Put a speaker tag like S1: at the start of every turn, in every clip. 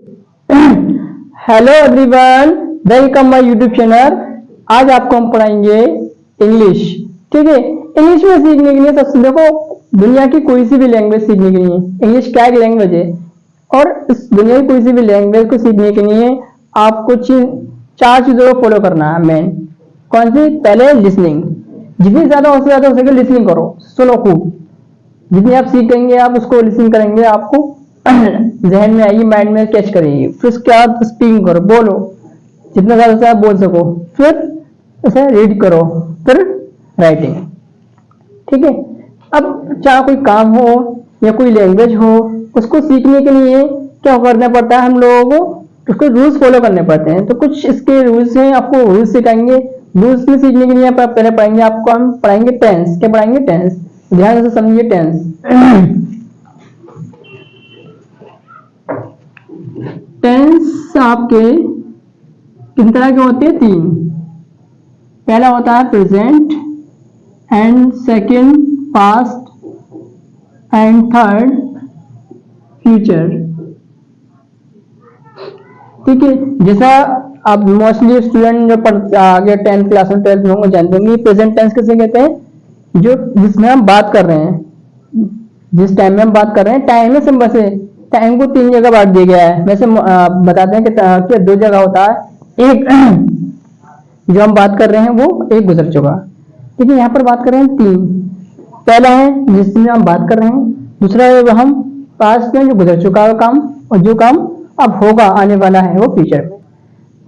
S1: Hello everyone, welcome my YouTube channel. आज आपको हम पढ़ाएंगे इंग्लिश। ठीक है, इंग्लिश में सीखने के लिए सबसे देखो, दुनिया की कोई सी भी लैंग्वेज सीखने के लिए इंग्लिश क्या एक लैंग्वेज है, और इस दुनिया की कोई सी भी लैंग्वेज को सीखने के लिए आपको चार चीजों को फॉलो करना है। मेन कौन सी? पहले लिसनिंग, जितनी ज्यादा हो सके लिसनिंग करो, सुनो खूब। जितनी आप सीखेंगे, आप उसको लिसनिंग करेंगे, आपको जहन में आएगी, माइंड में कैच करेंगे। फिर उसके बाद स्पीकिंग करो, बोलो जितना ज्यादा से आप बोल सको। फिर उसे रीड करो, फिर राइटिंग। ठीक है, अब चाहे कोई काम हो या कोई लैंग्वेज हो, उसको सीखने के लिए क्या करना पड़ता है हम लोगों को? उसको रूल्स फॉलो करने पड़ते हैं। तो कुछ इसके रूल्स हैं, आपको रूल्स सिखाएंगे। रूल्स में सीखने के लिए आप पहले पढ़ेंगे, आपको हम पढ़ाएंगे टेंस। क्या पढ़ाएंगे? टेंस। ध्यान से समझिए टेंस। टेंस आपके कितने तरह के होते हैं? तीन। पहला होता है present, and second past, and third future. ठीक है, जैसा आप मोस्टली स्टूडेंट जो पढ़ आगे 10th क्लास में 12th में जानते होंगे, प्रेजेंट टेंस किसे कहते हैं? जो जिसमें हम बात कर रहे हैं, जिस टाइम में हम बात कर रहे हैं, टाइम है सिंपल से। टाइम को तीन जगह बांट दिया गया है। वैसे बताते हैं कि दो जगह होता है। एक जो हम बात कर रहे हैं वो एक गुजर चुका, ठीक है। यहाँ पर बात कर रहे हैं तीन। पहला है जिसमें हम बात कर रहे हैं, दूसरा है वो हम पास्ट में जो गुजर चुका है काम, और जो काम अब होगा आने वाला है वो फ्यूचर में।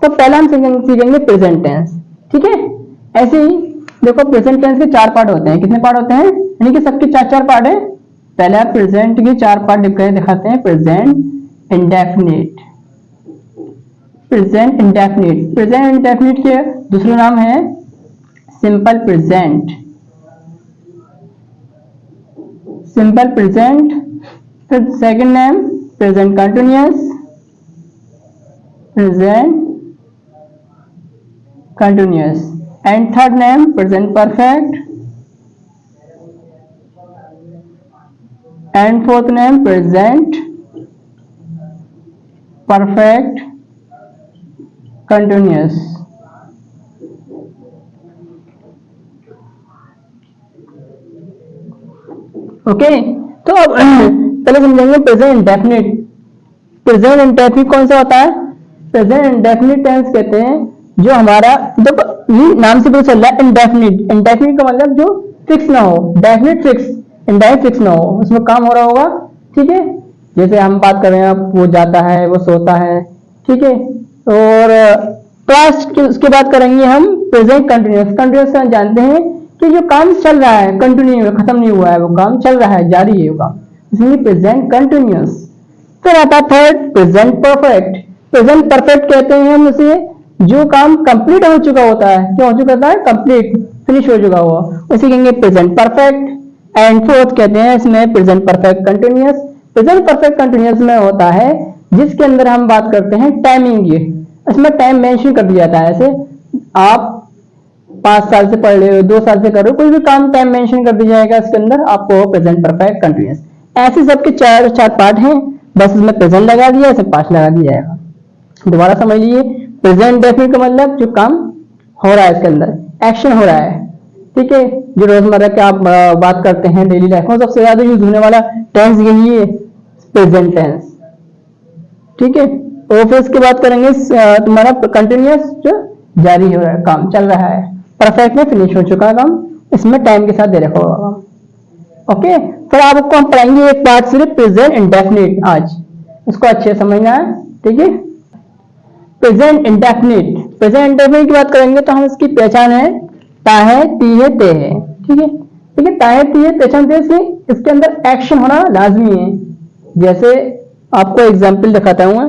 S1: तो पहला हम सीखेंगे प्रेजेंट टेंस। ठीक है, ऐसे ही देखो प्रेजेंट टेंस के चार पार्ट होते हैं। कितने पार्ट होते हैं? यानी कि सबके चार चार पार्ट है। पहला प्रेजेंट के चार पार्ट दिखाते हैं। Present indefinite, present indefinite. Present indefinite के दूसरा नाम है सिंपल प्रेजेंट, सिंपल प्रेजेंट। फिर second name present continuous, present continuous. And third name present perfect, and fourth name present perfect continuous. Okay, तो अब पहले समझेंगे प्रेजेंट इंडेफिनिट। प्रेजेंट इंडेफिनिट कौन सा होता है? प्रेजेंट इंडेफिनिट टेंस कहते हैं जो हमारा, देखो ये नाम से पता चल रहा है इंडेफिनिट। इंडेफिनिट का मतलब जो फिक्स ना हो, डेफिनिट फिक्स, इंडेफिनिट फिक्स ना हो, उसमें काम हो रहा होगा। ठीक है, जैसे हम बात कर रहे हैं, वो जाता है, वो सोता है। ठीक है, और पास्ट उसके बाद करेंगे हम प्रेजेंट कंटिन्यूअस। कंटिन्यूअस जानते हैं कि जो काम चल रहा है, कंटिन्यू, खत्म नहीं हुआ है, वो काम चल रहा है, जारी है वो काम, इसलिए प्रेजेंट कंटिन्यूअस। फिर आता है third present perfect. Present perfect कहते हैं हम उसे जो काम कंप्लीट हो चुका होता है। क्या हो चुका होता है? कंप्लीट, फिनिश हो चुका हुआ, उसे कहेंगे प्रेजेंट परफेक्ट। एंड फोर्थ कहते हैं इसमें present perfect continuous. Present perfect continuous में होता है जिसके अंदर हम बात करते हैं टाइमिंग की, इसमें टाइम मेंशन कर दिया जाता है। ऐसे आप 5 साल से पढ़ रहे हो, 2 साल से कर रहे हो, कोई भी काम टाइम मेंशन कर दिया जाएगा इसके अंदर, आपको प्रेजेंट परफेक्ट कंटिन्यूअस। ऐसे सबके चार चार पार्ट हैं, बस इसमें प्रेजेंट लगा दिया, इसे पास्ट लगा दिया जाएगा। दोबारा समझ लीजिए, प्रेजेंट डेफिनिट का मतलब जो काम हो रहा है, इसके अंदर एक्शन हो रहा है। ठीक है, जो रोजमर्रा के आप बात करते हैं डेली लाइफ में, सबसे ज्यादा यूज होने वाला टेंस यही है, प्रेजेंट टेंस। ठीक है, और फिर इसके बात करेंगे तुम्हारा कंटिन्यूअस, जो जारी हो रहा है, काम चल रहा है। परफेक्ट में फिनिश हो चुका है काम, इसमें टाइम के साथ दे रखा होगा काम। ओके, फिर आपको हम पढ़ाएंगे एक पार्ट सिर्फ प्रेजेंट इंडेफिनिट आज, उसको अच्छे से समझना है। ठीक है, प्रेजेंट इंडेफिनिट। प्रेजेंट इंडेफिनिट की बात करेंगे तो हम इसकी पहचान है ताहे तीहे ते है। ठीक है, ठीक है, ताहे तीहे पहचान दे से इसके अंदर एक्शन होना लाजमी है। जैसे आपको एग्जाम्पल दिखाता हूँ,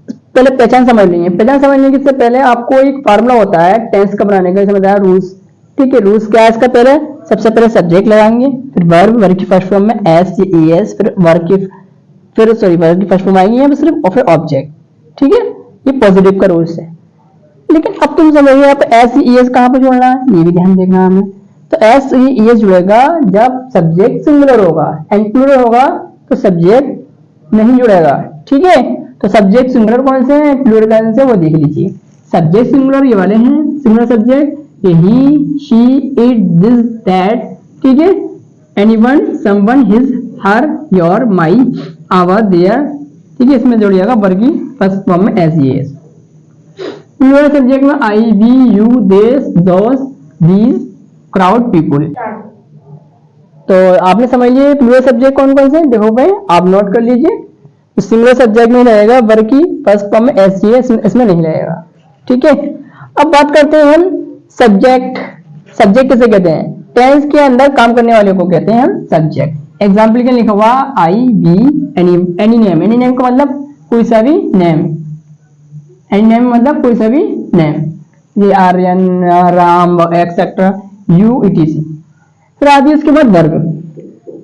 S1: पहले पहचान समझ लीजिए। पहचान समझने के पहले आपको एक फार्मूला होता है टेंस का बनाने का, समझ आया? रूल्स। ठीक है, रूल्स क्या है इसका? पहले सबसे पहले सब्जेक्ट लगाएंगे, फिर वर्ब, वर्ब की फर्स्ट फॉर्म में एस या एस, फिर वर्ब की फर्स्ट फॉर्म आएगी यहाँ पे सिर्फ, और फिर ऑब्जेक्ट। ठीक है, ये पॉजिटिव का रूल्स है। लेकिन अब तुम समझिए यहाँ पे एस एस कहाँ पर जोड़ना है, ये भी ध्यान देखना है हमें। तो एस एस जुड़ेगा जब सब्जेक्ट सिंगुलर होगा, एंड प्लूरल होगा तो सब्जेक्ट नहीं जुड़ेगा। ठीक है, तो सब्जेक्ट सिंगुलर कौन से हैं, प्लूरल कौन से, वो देख लीजिए। सब्जेक्ट सिंगुलर ये वाले हैं, सिंगुलर सब्जेक्ट, ये he, she, it, this, that, ठीक है, anyone, someone, his, her, your, my, our, their, ठीक है। इसमें जोड़िएगा वर्ब की फर्स्ट फॉर्म में एस, ये। प्लूरल सब्जेक्ट में आई, वी, यू, देस, दोस, दीज, क्राउड, पीपुल। तो आपने समझ लिए प्लूरल सब्जेक्ट कौन कौन से, देखो भाई आप नोट कर लीजिए। तो सिंगुलर सब्जेक्ट में रहेगा वर्ब की फर्स्ट फॉर्म में एस, ये, इसमें नहीं रहेगा, ठीक है। अब बात करते हैं हम सब्जेक्ट। सब्जेक्ट किसे कहते हैं, टेंस के अंदर काम करने वाले को कहते हैं हम सब्जेक्ट। एग्जाम्पल के लिखा हुआ I, B, any name. Any name का मतलब कोई सा भी नेम, एनी नेम मतलब कोई सा भी नेम, ये Aryan, Ram, etcetera, you, ETC. फिर आती है उसके बाद वर्ब।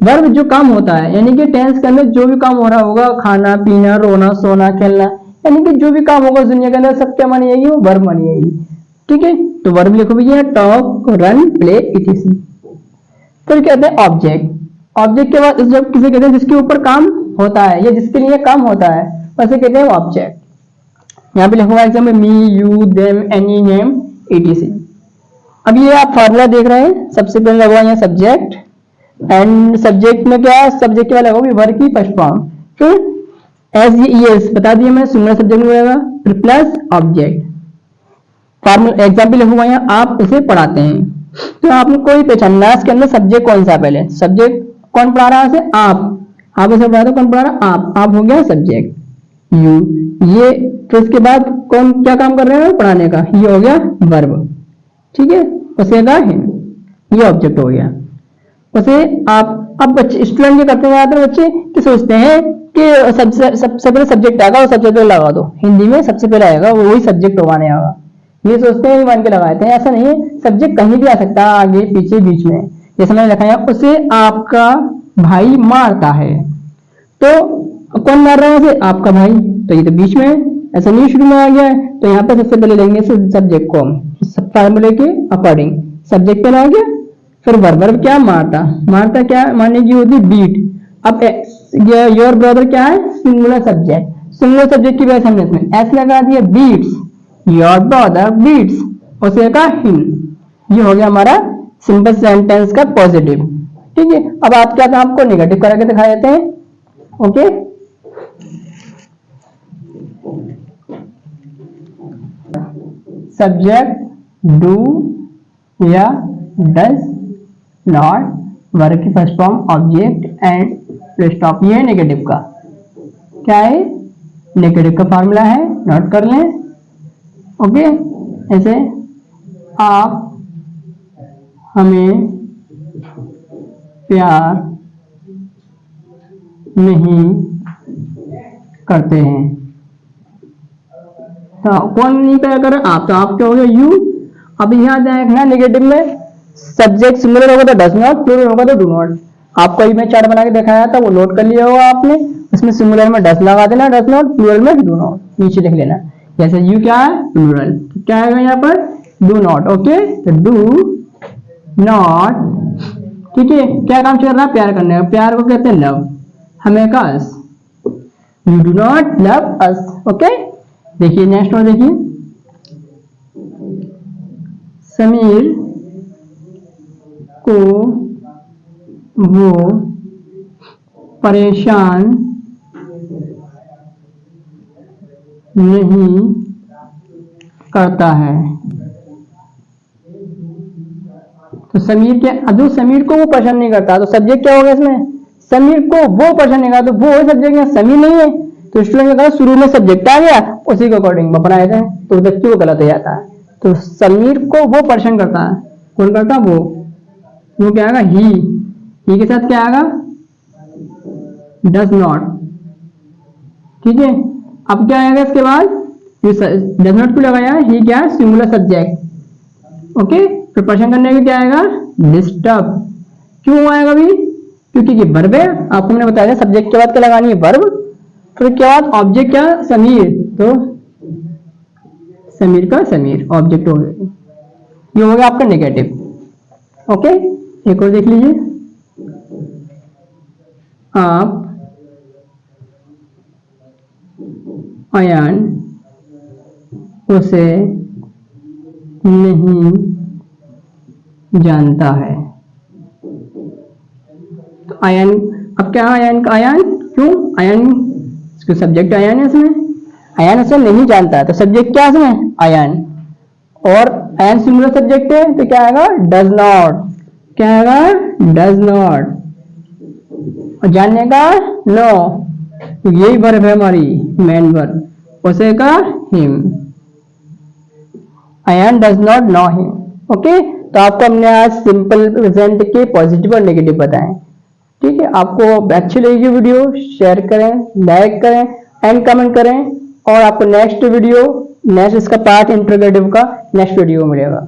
S1: वर्ब जो काम होता है, यानी कि टेंस के अंदर जो भी काम हो रहा होगा, खाना पीना, रोना सोना खेलना, यानी कि जो भी काम होगा दुनिया के अंदर, सब क्या मानी जाएगी, वो वर्ब मानी जाएगी, ठीक है। तो वर्ब लिखो भैया, टॉक, रन, प्ले, इटीसी। फिर कहते हैं ऑब्जेक्ट। ऑब्जेक्ट के बाद जब किसे कहते हैं जिसके ऊपर काम होता है या जिसके लिए काम होता है, वैसे कहते हैं ऑब्जेक्ट। यहाँ पे लिखा हुआ example me, you, them, any name, etc.. अब ये आप फॉर्मूला देख रहे हैं, सबसे पहले लगा हुआ यहाँ सब्जेक्ट, एंड सब्जेक्ट में क्या है, सब्जेक्ट के बाद लगा हुआ वर्ब की फर्स्ट फॉर्म, फिर एस, एस बता दिया मैं, सिंगुलर सब्जेक्ट में रहेगा, फिर प्लस ऑब्जेक्ट। फॉर्मूला एग्जाम्पल लिखा हुआ यहाँ, आप इसे पढ़ाते हैं, तो आपने कोई पहचानना है इसके अंदर सब्जेक्ट कौन सा, पहले सब्जेक्ट कौन पढ़ा रहा है, आप इसे पढ़ा दो, कौन पढ़ा रहा, आप हो गया सब्जेक्ट, यू, ये, फिर उसके बाद कौन क्या काम कर रहे हैं पढ़ाने का, ये हो गया वर्ब, ठीक है। उसके बाद ये ऑब्जेक्ट हो गया। उसे आप अब बच्चे स्टूडेंट ये करते हैं, बच्चे कि सोचते हैं कि सबसे पहले सब्जेक्ट आएगा, वो सबसे पहले लगा दो, हिंदी में सबसे पहले आएगा वो वही सब्जेक्ट लगाने आएगा, ये सोचते हैं, मान के लगाते हैं। ऐसा नहीं है, सब्जेक्ट कहीं भी आ सकता है, आगे पीछे बीच में। जैसे मैंने लिखा है, उसे आपका भाई मारता है, तो कौन मार रहा है उसे, आपका भाई, तो ये तो बीच में है, ऐसा नहीं शुरू में आ गया है, तो यहाँ पर सबसे पहले लेंगे सब्जेक्ट को हम फॉर्मूले के अकॉर्डिंग, सब्जेक्ट पे आ गया, फिर वर्ब क्या, मारता, मारता क्या मारने की होती, बीट। अब योर ब्रदर क्या है, सिंगुलर सब्जेक्ट, सिंगुलर सब्जेक्ट की वजह से हमने इसमें एस लगा दिया, बीट्स, योर ब्रदर बीट्स, उसे का हिम। ये हो गया हमारा सिंपल सेंटेंस का पॉजिटिव, ठीक है। अब आप क्या था, आपको नेगेटिव करके दिखा देते हैं, ओके। सब्जेक्ट डू या डज नॉट, वर्ब की first form object and full stop. ये नेगेटिव का क्या है, नेगेटिव का फॉर्मूला है, नोट कर लें, ओके। ऐसे आप हमें प्यार नहीं करते हैं, तो कौन नहीं प्यार कर रहा, आप, तो आप क्या हो गया, यू। अब यहाँ देखना नेगेटिव में सब्जेक्ट सिंगुलर होगा तो डज नॉट, प्लूरल होगा तो डू नॉट। आपको मैं चार्ट बना के दिखाया था, वो नोट कर लिया होगा आपने, उसमें सिंगुलर में डज लगा देना, डज नॉट, प्लूरल में डू नॉट, नीचे लिख लेना। जैसे यू क्या है, प्लूरल, तो क्या आएगा यहाँ पर, डू नॉट, ओके। तो डू नॉट, ठीक है, क्या काम चल रहा है, प्यार करने का, प्यार को कहते हैं लव, हमें का us, you do not love us, okay. देखिए नेक्स्ट और देखिए, समीर को वो परेशान नहीं करता है, तो समीर के, अब समीर को वो परेशान नहीं करता, तो सब्जेक्ट क्या होगा इसमें, समीर को वो परेशान नहीं करता, तो वो सब्जेक्ट है, समीर नहीं है, तो स्टूडेंट ने कहा शुरू में सब्जेक्ट आ गया, उसी के अकॉर्डिंग बनाए थे, तो बच्चे को गलत हो जाता है। तो समीर को वो परेशान करता है, कौन करता, वो क्या आएगा, ही के साथ क्या आएगा, डज नॉट, ठीक है। अब क्या आएगा इसके बाद, डज नॉट को लगाया, ही क्या है, सिंगुलर सब्जेक्ट, ओके। फिर परेशान करने में क्या आएगा, डिस्टर्ब, क्यों आएगा भी, क्योंकि ये वर्ब है, आपको मैंने बताया सब्जेक्ट के बाद क्या लगानी है, वर्ब, फिर क्या बाद ऑब्जेक्ट क्या, समीर, तो समीर का समीर ऑब्जेक्ट हो गया, ये हो गया आपका नेगेटिव, ओके। एक और देख लीजिए, आप अयान उसे नहीं जानता है। तो अयान, अब क्या अयान का अयान, क्यों अयान, इसको सब्जेक्ट अयान है इसमें, अयान उसे नहीं जानता, तो सब्जेक्ट क्या है इसमें, अयान, और अयान सिंगुलर सब्जेक्ट है तो क्या आएगा, डज नॉट, क्या आएगा, डज नॉट, और जानने का नो, तो यही वर्ब है हमारी मेन वर्ब, उसे का him, Ayan does not know him. Okay, तो आपको हमने आज सिंपल प्रेजेंट के पॉजिटिव और नेगेटिव बताएं। ठीक है, आपको अच्छी लगी वीडियो शेयर करें, लाइक करें एंड कमेंट करें, और आपको नेक्स्ट वीडियो, नेक्स्ट इसका पार्ट इंट्रोगेटिव का नेक्स्ट वीडियो मिलेगा।